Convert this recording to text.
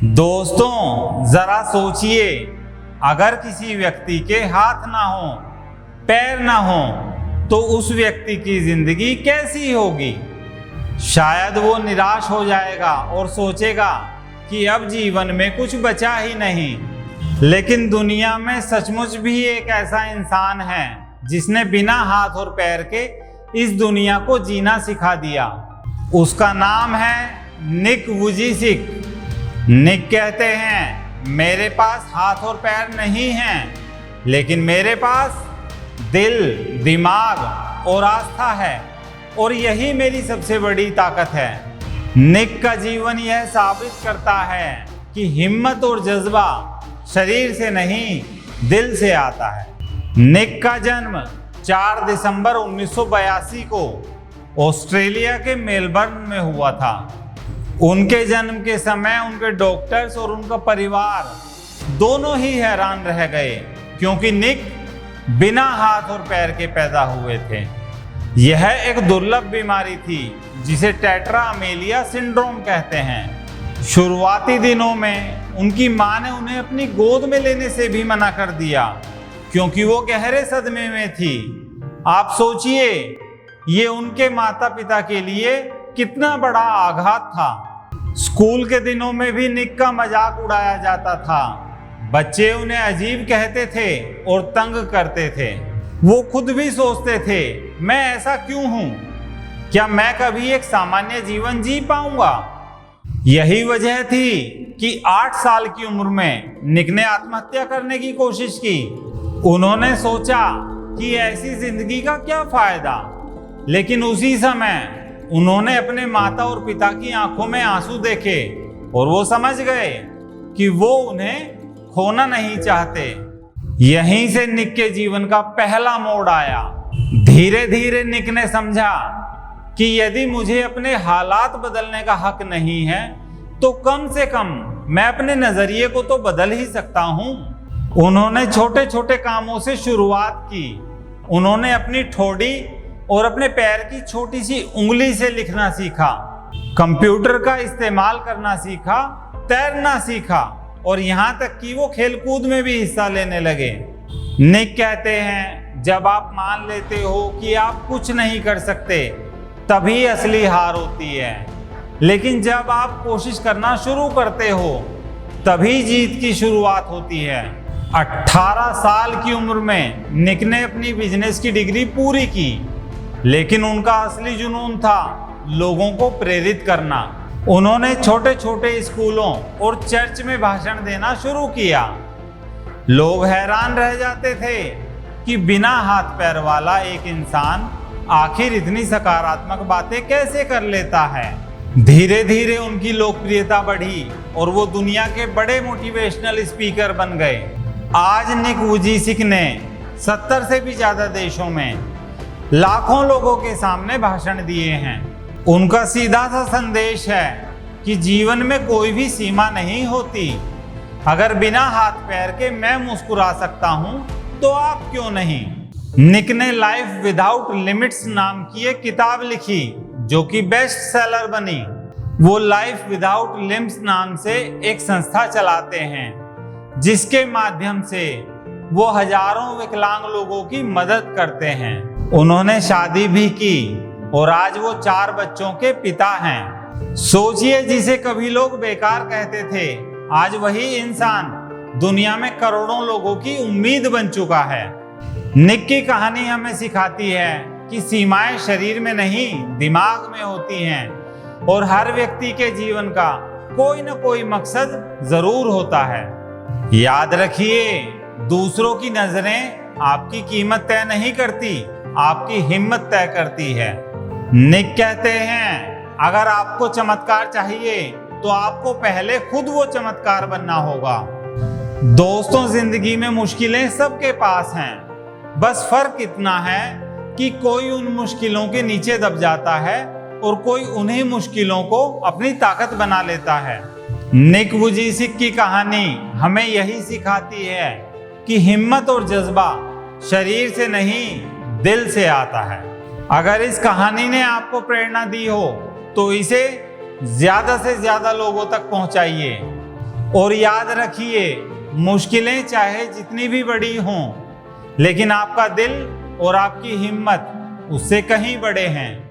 दोस्तों जरा सोचिए, अगर किसी व्यक्ति के हाथ ना हो, पैर ना हो, तो उस व्यक्ति की जिंदगी कैसी होगी। शायद वो निराश हो जाएगा और सोचेगा कि अब जीवन में कुछ बचा ही नहीं। लेकिन दुनिया में सचमुच भी एक ऐसा इंसान है जिसने बिना हाथ और पैर के इस दुनिया को जीना सिखा दिया। उसका नाम है निक वुजिसिक। निक कहते हैं, मेरे पास हाथ और पैर नहीं हैं, लेकिन मेरे पास दिल, दिमाग और आस्था है, और यही मेरी सबसे बड़ी ताकत है। निक का जीवन यह साबित करता है कि हिम्मत और जज्बा शरीर से नहीं, दिल से आता है। निक का जन्म 4 दिसंबर 1982 को ऑस्ट्रेलिया के मेलबर्न में हुआ था। उनके जन्म के समय उनके डॉक्टर्स और उनका परिवार दोनों ही हैरान रह गए, क्योंकि निक बिना हाथ और पैर के पैदा हुए थे। यह एक दुर्लभ बीमारी थी जिसे टेट्रा अमेलिया सिंड्रोम कहते हैं। शुरुआती दिनों में उनकी मां ने उन्हें अपनी गोद में लेने से भी मना कर दिया, क्योंकि वो गहरे सदमे में थी। आप सोचिए, ये उनके माता पिता के लिए कितना बड़ा आघात था। स्कूल के दिनों में भी निक का मजाक उड़ाया जाता था। बच्चे उन्हें अजीब कहते थे और तंग करते थे। वो खुद भी सोचते थे, मैं ऐसा क्यों हूं? क्या मैं कभी एक सामान्य जीवन जी पाऊंगा? यही वजह थी कि 8 साल की उम्र में निक ने आत्महत्या करने की कोशिश की। उन्होंने सोचा कि ऐसी जिंदगी का क्या फायदा, लेकिन उसी समय उन्होंने अपने माता और पिता की आंखों में आंसू देखे और वो समझ गए कि वो उन्हें खोना नहीं चाहते। यहीं से निक के जीवन का पहला मोड़ आया। धीरे धीरे निक ने समझा कि यदि मुझे अपने हालात बदलने का हक नहीं है, तो कम से कम मैं अपने नजरिए को तो बदल ही सकता हूं। उन्होंने छोटे छोटे कामों से शुरुआत की। उन्होंने अपनी ठोड़ी और अपने पैर की छोटी सी उंगली से लिखना सीखा, कंप्यूटर का इस्तेमाल करना सीखा, तैरना सीखा, और यहाँ तक कि वो खेलकूद में भी हिस्सा लेने लगे। निक कहते हैं, जब आप मान लेते हो कि आप कुछ नहीं कर सकते, तभी असली हार होती है। लेकिन जब आप कोशिश करना शुरू करते हो, तभी जीत की शुरुआत होती है। 18 साल की उम्र में निक ने अपनी बिजनेस की डिग्री पूरी की, लेकिन उनका असली जुनून था लोगों को प्रेरित करना। उन्होंने छोटे छोटे स्कूलों और चर्च में भाषण देना शुरू किया। लोग हैरान रह जाते थे कि बिना हाथ पैर वाला एक इंसान आखिर इतनी सकारात्मक बातें कैसे कर लेता है। धीरे धीरे उनकी लोकप्रियता बढ़ी और वो दुनिया के बड़े मोटिवेशनल स्पीकर बन गए। आज निक वुजिसिक ने 70 से भी ज्यादा देशों में लाखों लोगों के सामने भाषण दिए हैं। उनका सीधा सा संदेश है कि जीवन में कोई भी सीमा नहीं होती। अगर बिना हाथ पैर के मैं मुस्कुरा सकता हूं, तो आप क्यों नहीं। निक ने लाइफ विदाउट लिमिट्स नाम की एक किताब लिखी, जो कि बेस्ट सेलर बनी। वो लाइफ विदाउट लिम्स नाम से एक संस्था चलाते हैं, जिसके माध्यम से वो हजारों विकलांग लोगों की मदद करते हैं। उन्होंने शादी भी की और आज वो 4 बच्चों के पिता हैं। सोचिए, जिसे कभी लोग बेकार कहते थे, आज वही इंसान दुनिया में करोड़ों लोगों की उम्मीद बन चुका है। निक की कहानी हमें सिखाती है कि सीमाएं शरीर में नहीं, दिमाग में होती हैं, और हर व्यक्ति के जीवन का कोई न कोई मकसद जरूर होता है। याद रखिए, दूसरों की नजरें आपकी कीमत तय नहीं करती, आपकी हिम्मत तय करती है। निक कहते हैं, अगर आपको चमत्कार चाहिए, तो आपको पहले खुद वो चमत्कार बनना होगा। दोस्तों, जिंदगी में मुश्किलें सबके पास हैं, बस फर्क इतना है कि कोई उन मुश्किलों के नीचे दब जाता है और कोई उन्हीं मुश्किलों को अपनी ताकत बना लेता है। निक वुजिसिक की कहानी हमें यही सिखाती है कि हिम्मत और जज्बा शरीर से नहीं, दिल से आता है। अगर इस कहानी ने आपको प्रेरणा दी हो, तो इसे ज्यादा से ज्यादा लोगों तक पहुंचाइए। और याद रखिए, मुश्किलें चाहे जितनी भी बड़ी हों, लेकिन आपका दिल और आपकी हिम्मत उससे कहीं बड़े हैं।